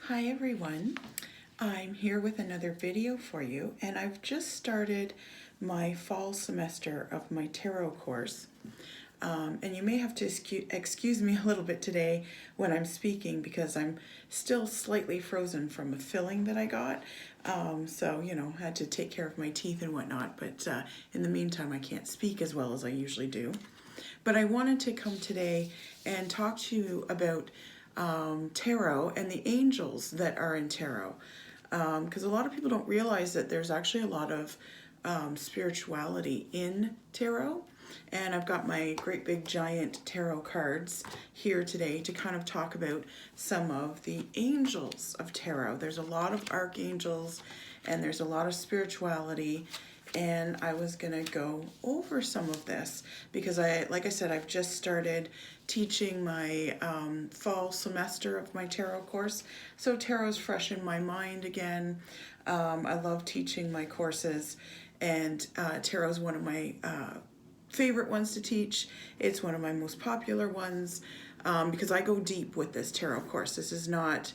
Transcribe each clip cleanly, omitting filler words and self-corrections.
Hi everyone, I'm here with another video for you, and I've just started my fall semester of my tarot course. And you may have to excuse me a little bit today when I'm speaking because I'm still slightly frozen from a filling that I got. Had to take care of my teeth and whatnot, but in the meantime I can't speak as well as I usually do. But I wanted to come today and talk to you about tarot and the angels that are in tarot. Because a lot of people don't realize that there's actually a lot of spirituality in tarot. And I've got my great big giant tarot cards here today to kind of talk about some of the angels of tarot. There's a lot of archangels and there's a lot of spirituality, and I was gonna go over some of this because like I said, I've just started teaching my fall semester of my tarot course. So tarot is fresh in my mind again. I love teaching my courses, and tarot is one of my favorite ones to teach. It's one of my most popular ones because I go deep with this tarot course. This is not,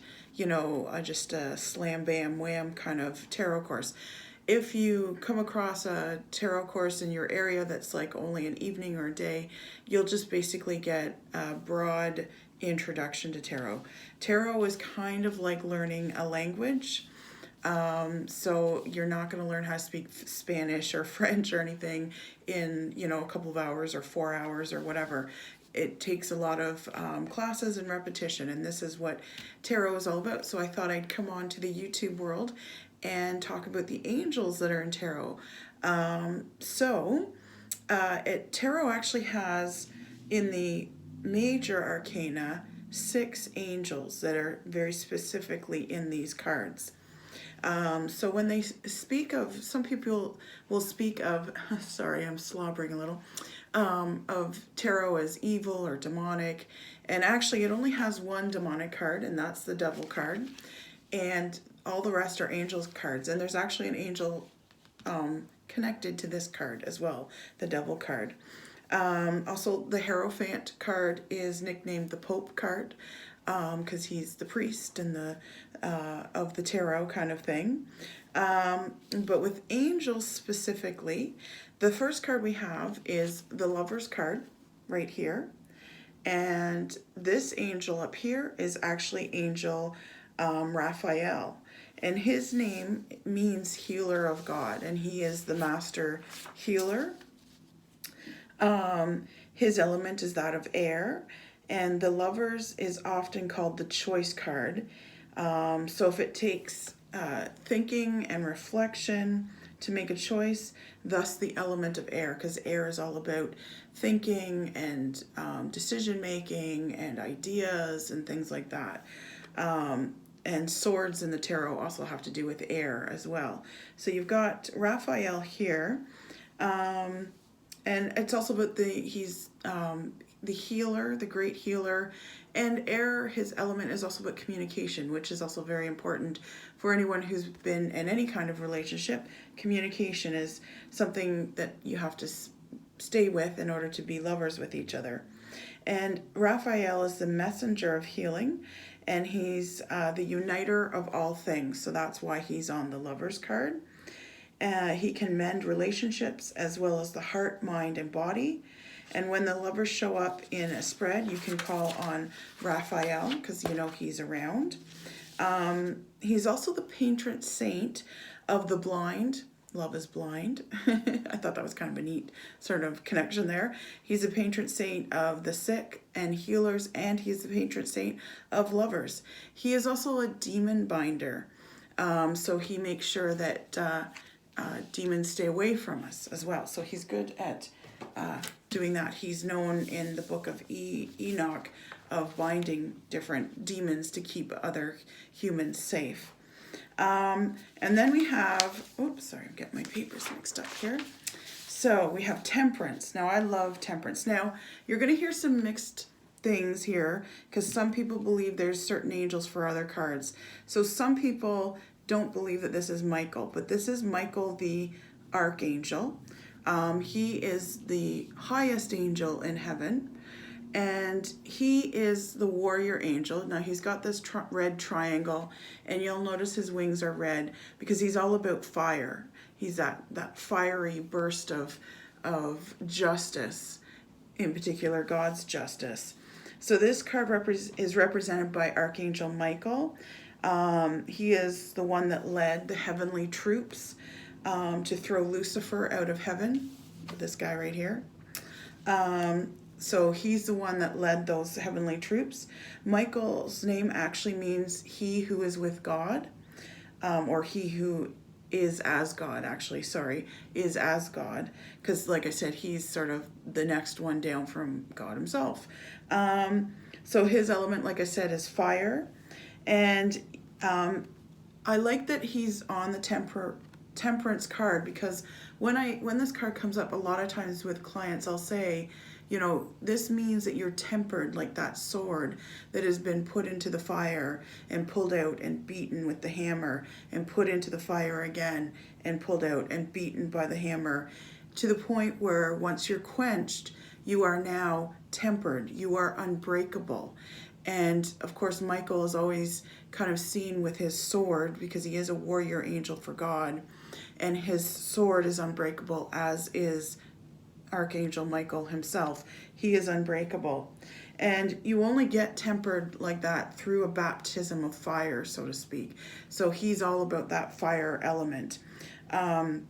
just a slam bam wham kind of tarot course. If you come across a tarot course in your area that's like only an evening or a day, you'll just basically get a broad introduction to tarot. Tarot is kind of like learning a language. So you're not going to learn how to speak Spanish or French or anything in, a couple of hours or 4 hours or whatever. It takes a lot of classes and repetition, and this is what tarot is all about. So I thought I'd come on to the YouTube world and talk about the angels that are in tarot. Tarot actually has, in the major arcana, 6 angels that are very specifically in these cards. So when they speak of, some people will speak of, sorry, I'm slobbering a little, of tarot as evil or demonic. And actually it only has one demonic card, and that's the devil card. And all the rest are angels cards. And there's actually an angel connected to this card as well, the devil card. Also, the Hierophant card is nicknamed the Pope card because he's the priest and the of the tarot kind of thing. But with angels specifically, the first card we have is the Lover's card right here. And this angel up here is actually Angel Raphael. And his name means healer of God, and he is the master healer. His element is that of air, and the Lovers is often called the choice card. So if it takes thinking and reflection to make a choice, thus the element of air, because air is all about thinking and decision making and ideas and things like that. And swords in the tarot also have to do with air as well. So you've got Raphael here. And it's also about he's the healer, the great healer. And air, his element is also about communication, which is also very important for anyone who's been in any kind of relationship. Communication is something that you have to stay with in order to be lovers with each other. And Raphael is the messenger of healing, and he's the uniter of all things. So that's why he's on the Lover's card. He can mend relationships as well as the heart, mind, and body. And when the lovers show up in a spread, you can call on Raphael because you know he's around. He's also the patron saint of the blind. Love is blind. I thought that was kind of a neat sort of connection there. He's a patron saint of the sick and healers, and he's the patron saint of lovers. He is also a demon binder. So he makes sure that demons stay away from us as well. So he's good at doing that. He's known in the book of Enoch of binding different demons to keep other humans safe. And then we have, oops, sorry, I'm getting my papers mixed up here. So we have Temperance. Now I love Temperance. Now you're going to hear some mixed things here because some people believe there's certain angels for other cards. So some people don't believe that this is Michael, but this is Michael the Archangel. He is the highest angel in heaven, And he is the warrior angel. Now he's got this red triangle, and you'll notice his wings are red because he's all about fire. He's that fiery burst of justice, in particular God's justice. So this card is represented by Archangel Michael. He is the one that led the heavenly troops to throw Lucifer out of heaven. This guy right here. So he's the one that led those heavenly troops. Michael's name actually means he who is with God, or he who is as God, is as God. Because like I said, he's sort of the next one down from God himself. So his element, like I said, is fire. And I like that he's on the temperance card, because when this card comes up, a lot of times with clients, I'll say, you know, this means that you're tempered, like that sword that has been put into the fire and pulled out and beaten with the hammer and put into the fire again and pulled out and beaten by the hammer, to the point where once you're quenched, you are now tempered, you are unbreakable. And of course, Michael is always kind of seen with his sword, because he is a warrior angel for God, and his sword is unbreakable, as is Archangel Michael himself. He is unbreakable. And you only get tempered like that through a baptism of fire, so to speak. So he's all about that fire element. And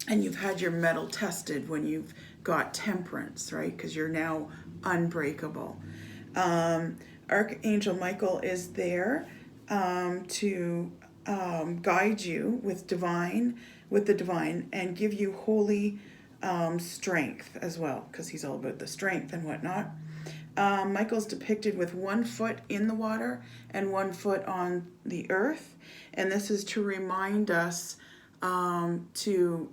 you've had your metal tested when you've got temperance, right? Because you're now unbreakable. Archangel Michael is there to guide you with the divine, and give you holy strength as well, because he's all about the strength and whatnot. Michael's depicted with 1 foot in the water and 1 foot on the earth, and this is to remind us to,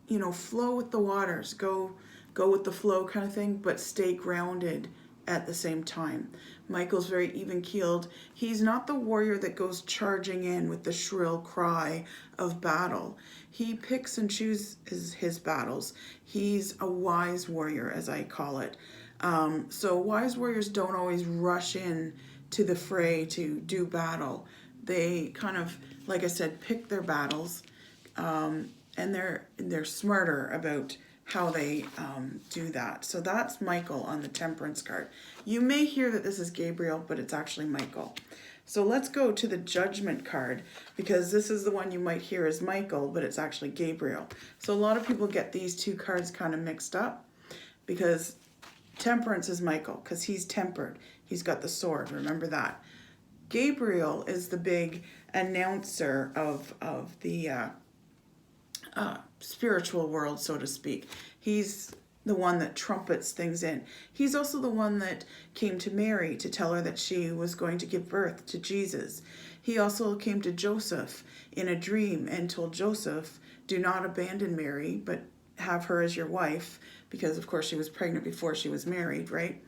you know, flow with the waters, go with the flow kind of thing, but stay grounded at the same time. Michael's very even-keeled. He's not the warrior that goes charging in with the shrill cry of battle. He picks and chooses his battles. He's a wise warrior, as I call it. So wise warriors don't always rush in to the fray to do battle. They kind of, like I said, pick their battles, and they're smarter about how they do that. So that's Michael on the temperance card. You may hear that this is Gabriel, but it's actually Michael. So let's go to the judgment card, because this is the one you might hear as Michael, but it's actually Gabriel. So a lot of people get these two cards kind of mixed up, because temperance is Michael, because he's tempered. He's got the sword, remember that. Gabriel is the big announcer of the spiritual world, so to speak. He's the one that trumpets things in. He's also the one that came to Mary to tell her that she was going to give birth to Jesus. He also came to Joseph in a dream and told Joseph, do not abandon Mary, but have her as your wife, because of course she was pregnant before she was married, right?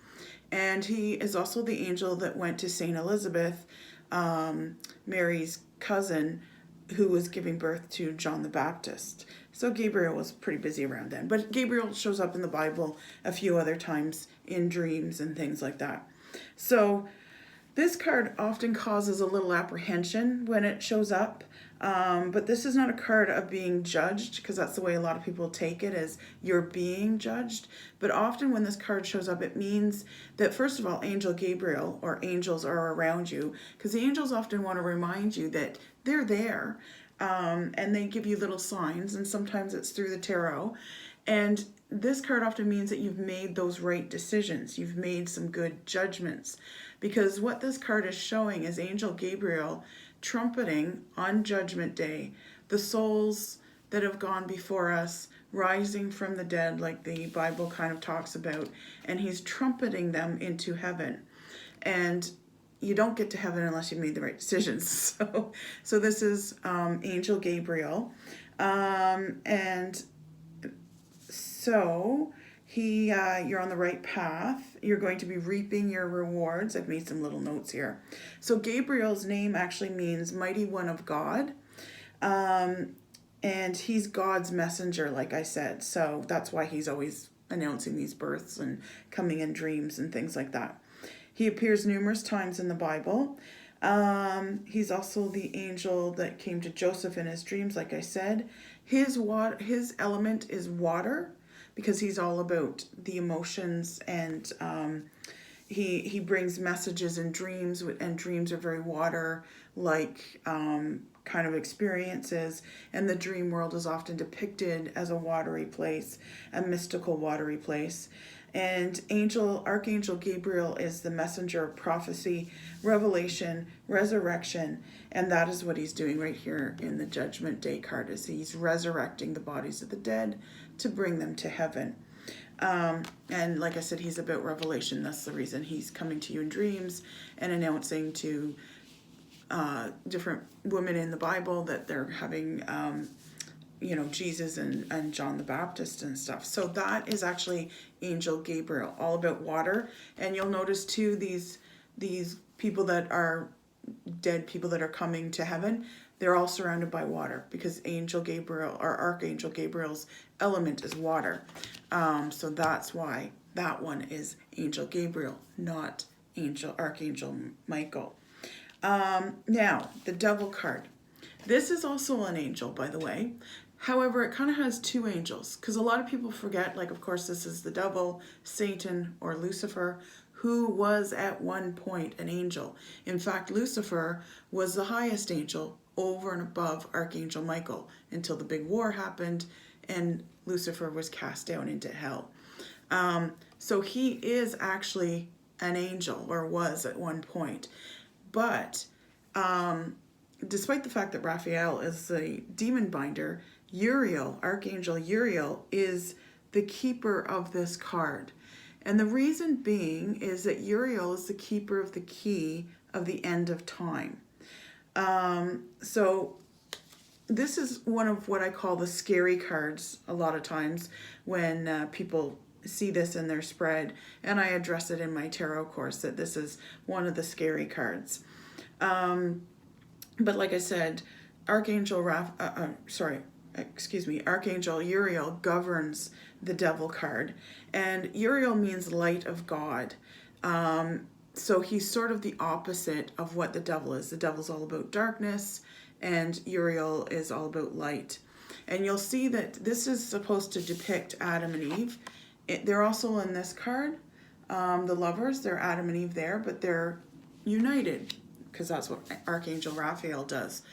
And he is also the angel that went to Saint Elizabeth, Mary's cousin, who was giving birth to John the Baptist. So Gabriel was pretty busy around then. But Gabriel shows up in the Bible a few other times in dreams and things like that. So this card often causes a little apprehension when it shows up. But this is not a card of being judged, because that's the way a lot of people take it, as you're being judged. But often when this card shows up, it means that, first of all, Angel Gabriel, or angels, are around you, because the angels often want to remind you that they're there, and they give you little signs, and sometimes it's through the tarot. And this card often means that you've made those right decisions. You've made some good judgments, because what this card is showing is Angel Gabriel trumpeting on Judgment Day the souls that have gone before us, rising from the dead, like the Bible kind of talks about, and he's trumpeting them into heaven. And you don't get to heaven unless you've made the right decisions. So this is Angel Gabriel, and so you're on the right path. You're going to be reaping your rewards. I've made some little notes here. So Gabriel's name actually means mighty one of God. And he's God's messenger, like I said. So that's why he's always announcing these births and coming in dreams and things like that. He appears numerous times in the Bible. He's also the angel that came to Joseph in his dreams, like I said. His element is water, because he's all about the emotions, and he brings messages in dreams, and dreams are very water like kind of experiences, and the dream world is often depicted as a watery place, a mystical watery place. And Archangel Gabriel is the messenger of prophecy, revelation, resurrection, and that is what he's doing right here in the Judgment Day card, is he's resurrecting the bodies of the dead to bring them to heaven. And like I said, he's about revelation. That's the reason he's coming to you in dreams and announcing to different women in the Bible that they're having Jesus and John the Baptist and stuff. So that is actually Angel Gabriel, all about water. And you'll notice too, these people that are dead, people that are coming to heaven, they're all surrounded by water, because Angel Gabriel, or Archangel Gabriel's element is water. So that's why that one is Angel Gabriel, not Archangel Michael. Now, the Devil card. This is also an angel, by the way. However, it kind of has two angels, because a lot of people forget, like, of course, this is the devil, Satan, or Lucifer, who was at one point an angel. In fact, Lucifer was the highest angel over and above Archangel Michael until the big war happened and Lucifer was cast down into hell. So he is actually an angel, or was at one point. But despite the fact that Raphael is the demon binder, Archangel Uriel, is the keeper of this card. And the reason being is that Uriel is the keeper of the key of the end of time. So this is one of what I call the scary cards a lot of times when people see this in their spread, and I address it in my tarot course that this is one of the scary cards. But like I said, Archangel Uriel governs the Devil card, and Uriel means light of God. So he's sort of the opposite of what the devil is. The devil's all about darkness, and Uriel is all about light. And you'll see that this is supposed to depict Adam and Eve. They're also in this card, the lovers. They're Adam and Eve there, but they're united, because that's what Archangel Raphael does.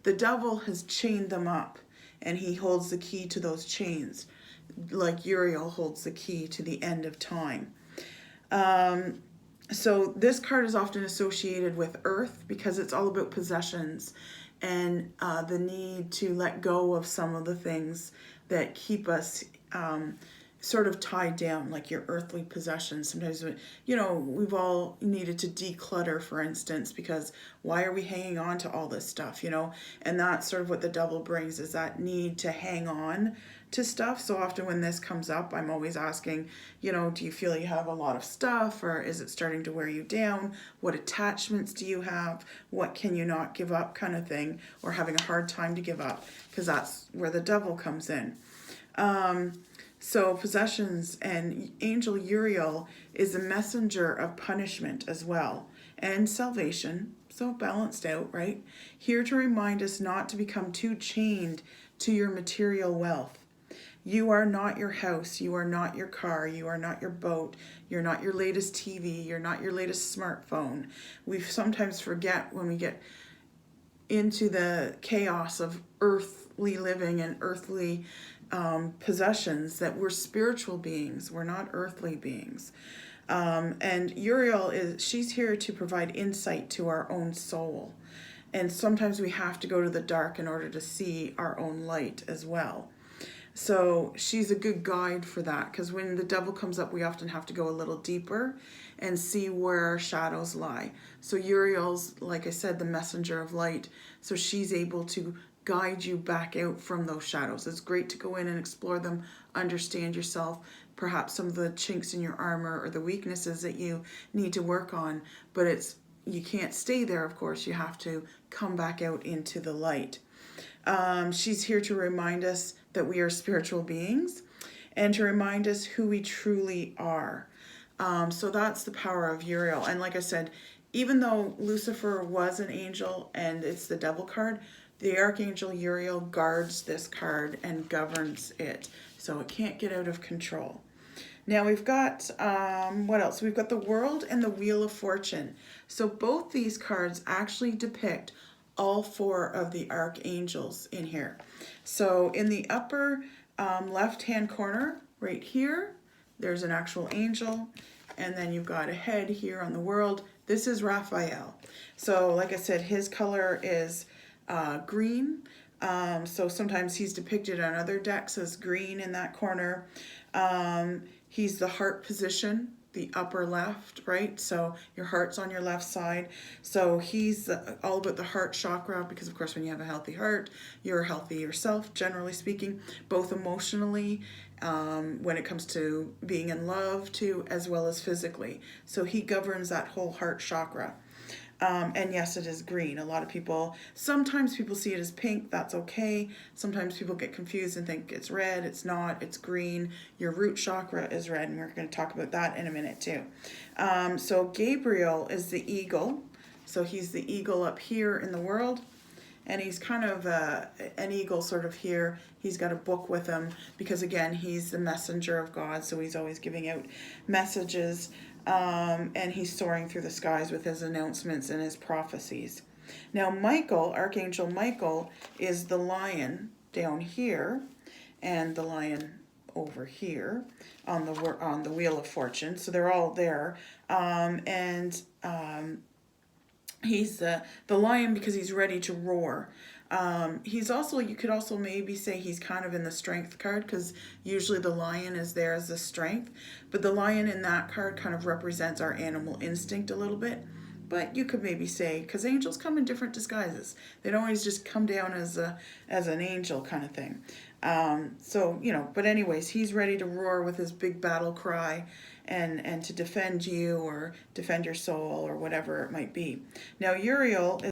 The devil has chained them up, and he holds the key to those chains, like Uriel holds the key to the end of time. So this card is often associated with Earth, because it's all about possessions and the need to let go of some of the things that keep us sort of tied down, like your earthly possessions. Sometimes, we've all needed to declutter, for instance, because why are we hanging on to all this stuff, And that's sort of what the devil brings, is that need to hang on to stuff. So often when this comes up, I'm always asking, do you feel you have a lot of stuff, or is it starting to wear you down? What attachments do you have? What can you not give up, kind of thing, or having a hard time to give up, because that's where the devil comes in. So possessions, and Angel Uriel is a messenger of punishment as well, and salvation, so balanced out, right? Here to remind us not to become too chained to your material wealth. You are not your house, you are not your car, you are not your boat, you're not your latest TV, you're not your latest smartphone. We sometimes forget when we get into the chaos of earthly living and earthly possessions that we're spiritual beings, we're not earthly beings. And Uriel she's here to provide insight to our own soul. And sometimes we have to go to the dark in order to see our own light as well. So she's a good guide for that, because when the devil comes up, we often have to go a little deeper and see where our shadows lie. So Uriel's, like I said, the messenger of light. So she's able to guide you back out from those shadows. It's great to go in and explore them, understand yourself, perhaps some of the chinks in your armor or the weaknesses that you need to work on. But you can't stay there, of course. You have to come back out into the light. She's here to remind us that we are spiritual beings, and to remind us who we truly are. So that's the power of Uriel. And like I said, even though Lucifer was an angel and it's the devil card, the Archangel Uriel guards this card and governs it. So it can't get out of control. Now we've got, what else? We've got the World and the Wheel of Fortune. So both these cards actually depict all four of the archangels in here. So in the upper left-hand corner, right here, there's an actual angel. And then you've got a head here on the World. This is Raphael. So like I said, his color is green. So sometimes he's depicted on other decks as green in that corner. He's the heart position, the upper left, right? So your heart's on your left side. So he's all about the heart chakra, because of course when you have a healthy heart, you're healthy yourself, generally speaking, both emotionally, when it comes to being in love too, as well as physically. So he governs that whole heart chakra. And yes, it is green. A lot of people, sometimes people see it as pink. That's okay. Sometimes people get confused and think it's red. It's not. It's green. Your root chakra is red, and we're going to talk about that in a minute too. So Gabriel is the eagle. So he's the eagle up here in the World. And he's kind of an eagle sort of here. He's got a book with him because, again, he's the messenger of God. So he's always giving out messages. And he's soaring through the skies with his announcements and his prophecies. Now, Michael, Archangel Michael, is the lion down here and the lion over here on the Wheel of Fortune. So they're all there. He's the lion because he's ready to roar. He's also, you could also maybe say he's kind of in the strength card, because usually the lion is there as the strength, but the lion in that card kind of represents our animal instinct a little bit. But you could maybe say, because angels come in different disguises, they don't always just come down as an angel kind of thing. So, you know, but anyways, he's ready to roar with his big battle cry and to defend you or defend your soul or whatever it might be. Now, Uriel is